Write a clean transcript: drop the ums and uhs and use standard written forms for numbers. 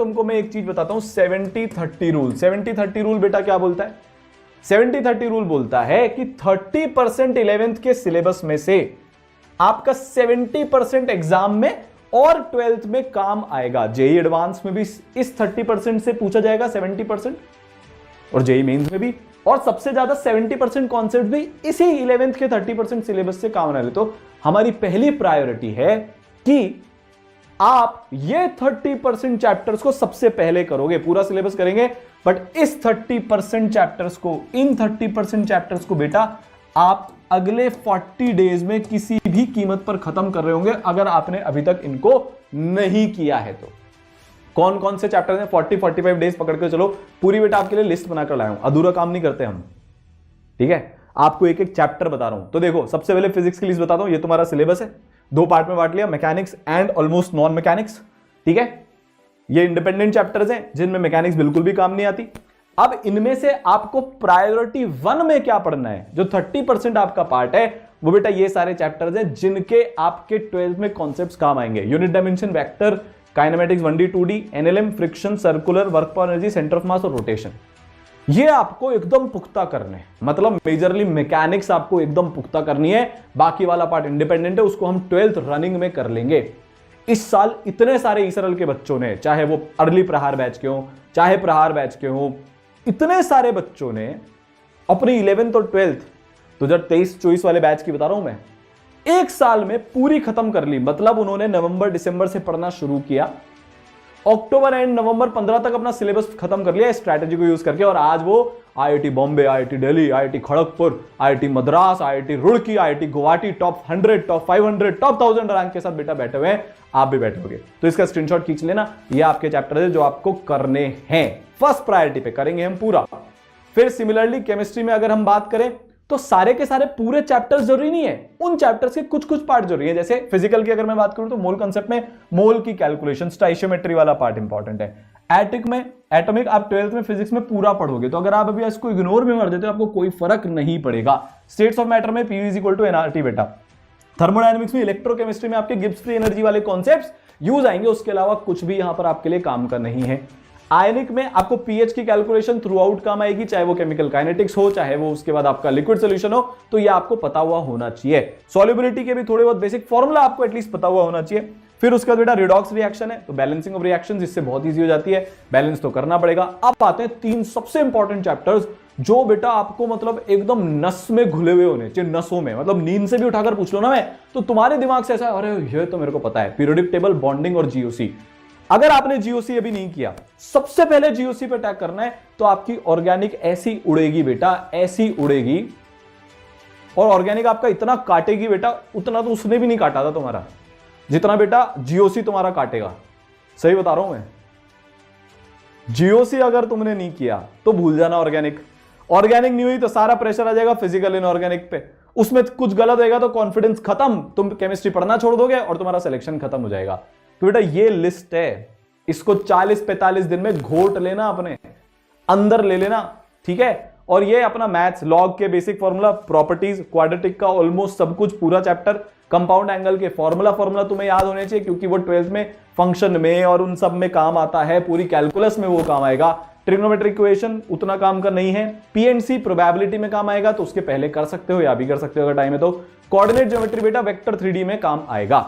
तुमको मैं एक चीज बताता हूं, 70-30 रूल। 70-30 रूल बेटा क्या बोलता है? 70-30 रूल बोलता है कि 30% 11th के सिलेबस में से आपका 70% एग्जाम में और 12th में काम आएगा। जेई एडवांस में भी इस 30% से पूछा जाएगा 70%, और जेई मेंस में भी, और सबसे ज्यादा 70% कॉन्सेप्ट भी इसी 11th के 30% सिलेबस से काम आने वाले। तो हमारी पहली प्रायोरिटी है कि आप ये 30% चैप्टर्स को सबसे पहले करोगे। पूरा सिलेबस करेंगे, बट इस 30% चैप्टर्स को, इन 30% चैप्टर्स को बेटा आप अगले 40 डेज में किसी भी कीमत पर खत्म कर रहे होंगे, अगर आपने अभी तक इनको नहीं किया है तो। कौन कौन से चैप्टर हैं? 40-45 डेज पकड़ के चलो, पूरी बेटा आपके लिए लिस्ट बनाकर लाया हूं, अधूरा काम नहीं करते हम, ठीक है? आपको एक एक चैप्टर बता रहा हूं। तो देखो, सबसे पहले फिजिक्स की लिस्ट बताता हूं। ये तुम्हारा सिलेबस है, 2 पार्ट में बांट लिया, mechanics and almost non mechanics, ठीक है? ये इंडिपेंडेंट चैप्टर्स हैं जिनमें मैकेनिक्स बिल्कुल भी काम नहीं आती। अब इनमें से आपको प्रायोरिटी 1 में क्या पढ़ना है? जो 30% आपका पार्ट है वो बेटा ये सारे चैप्टर्स हैं जिनके आपके 12th में कॉन्सेप्ट्स काम आएंगे। Unit dimension, vector, kinematics 1D 2D, NLM, friction, circular, work पर एनर्जी, सेंटर ऑफ मास और रोटेशन। ये आपको एकदम पुख्ता करने हैं, मतलब मेजरली मैकेनिक्स आपको एकदम पुख्ता करनी है। बाकी वाला पार्ट इंडिपेंडेंट है, उसको हम 12th रनिंग में कर लेंगे। इस साल इतने सारे ईसरल के बच्चों ने, चाहे वो अर्ली प्रहार बैच के हो, चाहे प्रहार बैच के हो, इतने सारे बच्चों ने अपनी 11th और 12th 2023-24 वाले बैच की बता रहा हूं मैं, एक साल में पूरी खत्म कर ली। मतलब उन्होंने नवंबर दिसंबर से पढ़ना शुरू किया, अक्टूबर एंड नवंबर 15 तक अपना सिलेबस खत्म कर लिया स्ट्रैटेजी को यूज करके, और आज वो IIT Bombay, IIT Delhi, IIT Kharagpur, IIT Madras, IIT Roorkee, IIT Guwahati, top 100, top 500, top 1000 rank के साथ बेटा बैठे हुए हैं। आप भी बैठोगे तो इसका स्क्रीनशॉट खींच लेना। ये आपके चैप्टर है जो आपको करने हैं, फर्स्ट प्रायोरिटी पे करेंगे हम पूरा। फिर सिमिलरली केमिस्ट्री में अगर हम बात करें तो सारे के सारे पूरे चैप्टर्स जरूरी नहीं है, उन चैप्टर्स के कुछ कुछ पार्ट जरूरी है। जैसे फिजिकल की अगर मैं बात करूं तो मोल कांसेप्ट में मोल की कैलकुलेशन, स्टोइशियोमेट्री वाला पार्ट इंपॉर्टेंट है। एटॉमिक आप 12th में फिजिक्स में पूरा पढ़ोगे, तो अगर आप अभी इसको इग्नोर भी कर देते हो आपको कोई फर्क नहीं पड़ेगा। स्टेट्स ऑफ मैटर में पी इक्वल टू एनआरटी बेटा। थर्मोडायनेमिक्स में, इलेक्ट्रोकेमिस्ट्री में आपके गिब्स फ्री एनर्जी वाले कॉन्सेप्ट्स यूज आएंगे, उसके अलावा कुछ भी यहां पर आपके लिए काम का नहीं है। आयनिक में आपको पीएच की कैलकुलेशन थ्रू आउट काम आएगी, चाहे वो केमिकल काइनेटिक्स हो, चाहे वो उसके बाद आपका लिक्विड सोल्यूशन हो, तो ये आपको पता हुआ होना चाहिए। सॉल्युबिलिटी के भी थोड़े बहुत बेसिक फॉर्मूला आपको एटलीस्ट पता हुआ होना चाहिए। फिर उसका बेटा रिडॉक्स रिएक्शन है, तो बैलेंसिंग ऑफ रिएक्शंस इससे बहुत इजी हो जाती है, बैलेंस तो करना पड़ेगा। अब आते हैं 3 सबसे इंपॉर्टेंट चैप्टर्स जो बेटा आपको मतलब एकदम नस में घुले हुए होने चाहिए, नसों में, मतलब नींद से भी उठाकर पूछ लो ना मैं, तो तुम्हारे दिमाग से ऐसा, अरे ये तो मेरे को पता है, पीरियोडिक टेबल, बॉन्डिंग और जीओसी। अगर आपने जीओसी अभी नहीं किया, सबसे पहले जीओसी पे अटैक करना है, तो आपकी ऑर्गेनिक ऐसी उड़ेगी बेटा, ऐसी उड़ेगी, और ऑर्गेनिक आपका इतना काटेगी बेटा, उतना तो उसने भी नहीं काटा था तुम्हारा जितना बेटा जीओसी तुम्हारा काटेगा। सही बता रहा हूं मैं, जीओसी अगर तुमने नहीं किया तो भूल जाना। ऑर्गेनिक नहीं हुई तो सारा प्रेशर आ जाएगा फिजिकल इनऑर्गेनिक पे, उसमें कुछ गलत होगा तो कॉन्फिडेंस खत्म, तुम केमिस्ट्री पढ़ना छोड़ दोगे और तुम्हारा सिलेक्शन खत्म हो जाएगा। तो बेटा ये लिस्ट है, इसको 40-45 दिन में घोट लेना, अपने अंदर ले लेना, ठीक है? और ये अपना मैथ्स, लॉग के बेसिक फॉर्मूला, प्रॉपर्टीज, क्वाड्रेटिक का ऑलमोस्ट सब कुछ, पूरा चैप्टर, कंपाउंड एंगल के फॉर्मूला तुम्हें याद होने चाहिए, क्योंकि वो 12th में फंक्शन में और उन सब में काम आता है, पूरी कैलकुलस में वो काम आएगा। ट्रिग्नोमेट्रिक इक्वेशन उतना काम का नहीं है। पीएनसी प्रोबेबिलिटी में काम आएगा, तो उसके पहले कर सकते हो या भी कर सकते हो अगर टाइम है तो। कोऑर्डिनेट ज्योमेट्री बेटा वेक्टर 3D में काम आएगा।